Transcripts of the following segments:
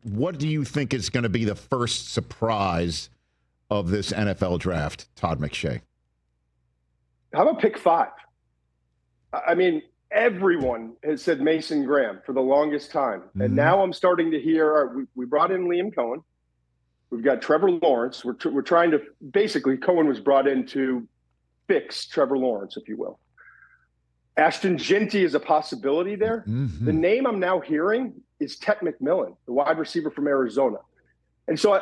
what do you think is going to be the first surprise of this NFL draft, Todd McShay? How about pick 5? I mean, everyone has said Mason Graham for the longest time. Mm-hmm. And now I'm starting to hear, we brought in Liam Cohen. We've got Trevor Lawrence. We're trying to, basically, Cohen was brought in to fix Trevor Lawrence, if you will. Ashton Jeanty is a possibility there. Mm-hmm. The name I'm now hearing is Tet McMillan, the wide receiver from Arizona. And so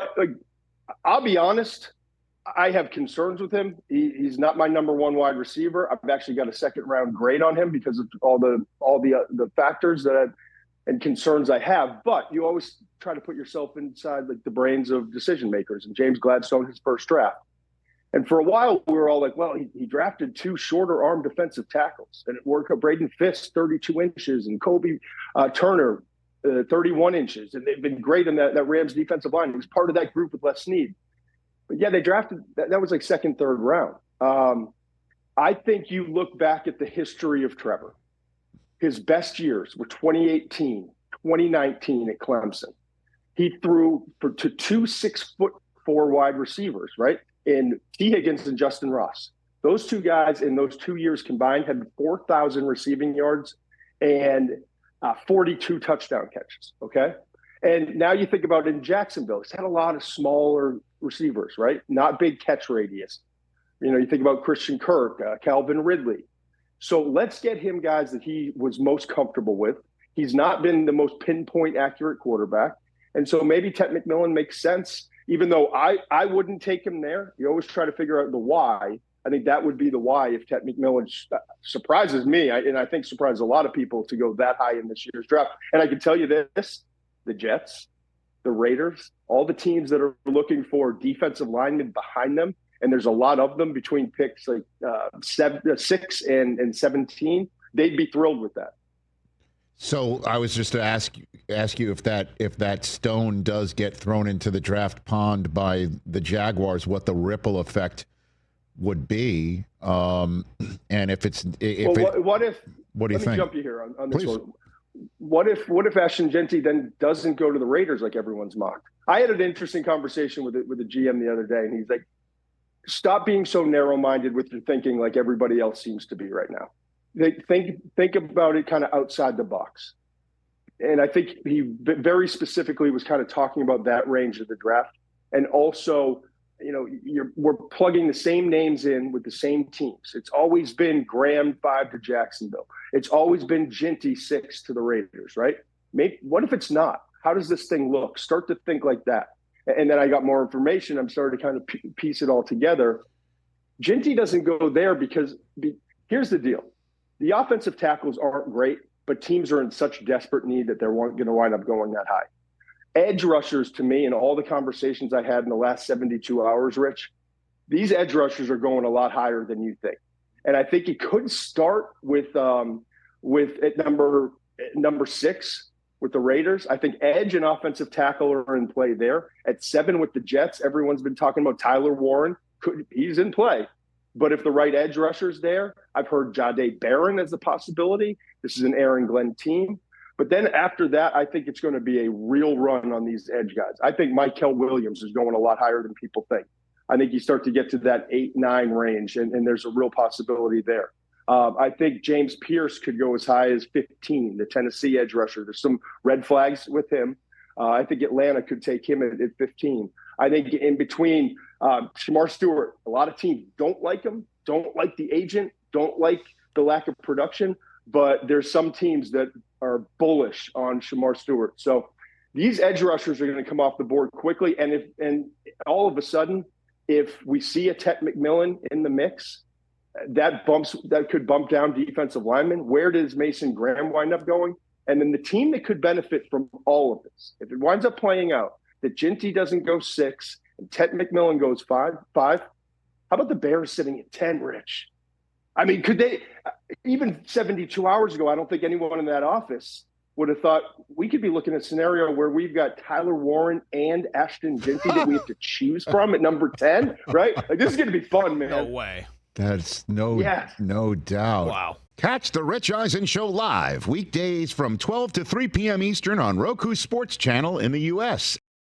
I'll be honest, I have concerns with him. He's not my number one wide receiver. I've actually got a second round grade on him because of all the factors and concerns I have. But you always try to put yourself inside the brains of decision makers. And James Gladstone, his first draft. And for a while, we were all like, well, he drafted 2 shorter arm defensive tackles. And it worked out. Braden Fisk, 32 inches, and Kobe Turner, 31 inches. And they've been great in that Rams defensive line. He was part of that group with Les Snead. But, yeah, they drafted – that was like second, third round. I think you look back at the history of Trevor. His best years were 2018, 2019 at Clemson. He threw to 2 6'4" wide receivers, right? In T. Higgins and Justin Ross. Those 2 guys in those 2 years combined had 4,000 receiving yards and 42 touchdown catches, okay? And now you think about it in Jacksonville. He's had a lot of smaller receivers, right? Not big catch radius. You think about Christian Kirk, Calvin Ridley. So let's get him guys that he was most comfortable with. He's not been the most pinpoint accurate quarterback. And so maybe Tet McMillan makes sense. Even though I wouldn't take him there, you always try to figure out the why. I think that would be the why if Tet McMillan surprises me, and I think surprises a lot of people to go that high in this year's draft. And I can tell you this, the Jets, the Raiders, all the teams that are looking for defensive linemen behind them, and there's a lot of them between picks like 6 and 17, they'd be thrilled with that. So I was just to ask you if that stone does get thrown into the draft pond by the Jaguars, what the ripple effect would be, and what do you think? Let me jump you here on this one. What if Ashton Jeanty then doesn't go to the Raiders like everyone's mocked? I had an interesting conversation with the GM the other day, and he's like, "Stop being so narrow-minded with your thinking like everybody else seems to be right now. Think about it kind of outside the box." And I think he very specifically was kind of talking about that range of the draft. And also, we're plugging the same names in with the same teams. It's always been Graham 5 to Jacksonville. It's always been Jeanty 6 to the Raiders, right? What if it's not? How does this thing look? Start to think like that. And then I got more information. I'm starting to kind of piece it all together. Jeanty doesn't go there because here's the deal. The offensive tackles aren't great, but teams are in such desperate need that they're going to wind up going that high. Edge rushers, to me, in all the conversations I had in the last 72 hours, Rich, these edge rushers are going a lot higher than you think. And I think it could start with at number 6 with the Raiders. I think edge and offensive tackle are in play there. At 7 with the Jets, everyone's been talking about Tyler Warren. He's in play. But if the right edge rusher's there, I've heard Jahdae Barron as a possibility. This is an Aaron Glenn team. But then after that, I think it's going to be a real run on these edge guys. I think Mykel Williams is going a lot higher than people think. I think you start to get to that 8-9 range, and there's a real possibility there. I think James Pierce could go as high as 15, the Tennessee edge rusher. There's some red flags with him. I think Atlanta could take him at 15. I think in between Shamar Stewart, a lot of teams don't like him, don't like the agent, don't like the lack of production, but there's some teams that are bullish on Shamar Stewart. So these edge rushers are going to come off the board quickly. And all of a sudden, if we see a Tet McMillan in the mix, that could bump down defensive linemen. Where does Mason Graham wind up going? And then the team that could benefit from all of this, if it winds up playing out, that Jeanty doesn't go 6 and Tet McMillan goes 5, how about the Bears sitting at 10, Rich? I mean, could they, even 72 hours ago, I don't think anyone in that office would have thought we could be looking at a scenario where we've got Tyler Warren and Ashton Jeanty that we have to choose from at number 10, right? Like, this is going to be fun, man. No way. That's no doubt. Wow. Catch the Rich Eisen Show live weekdays from 12 to 3 p.m. Eastern on Roku Sports Channel in the U.S.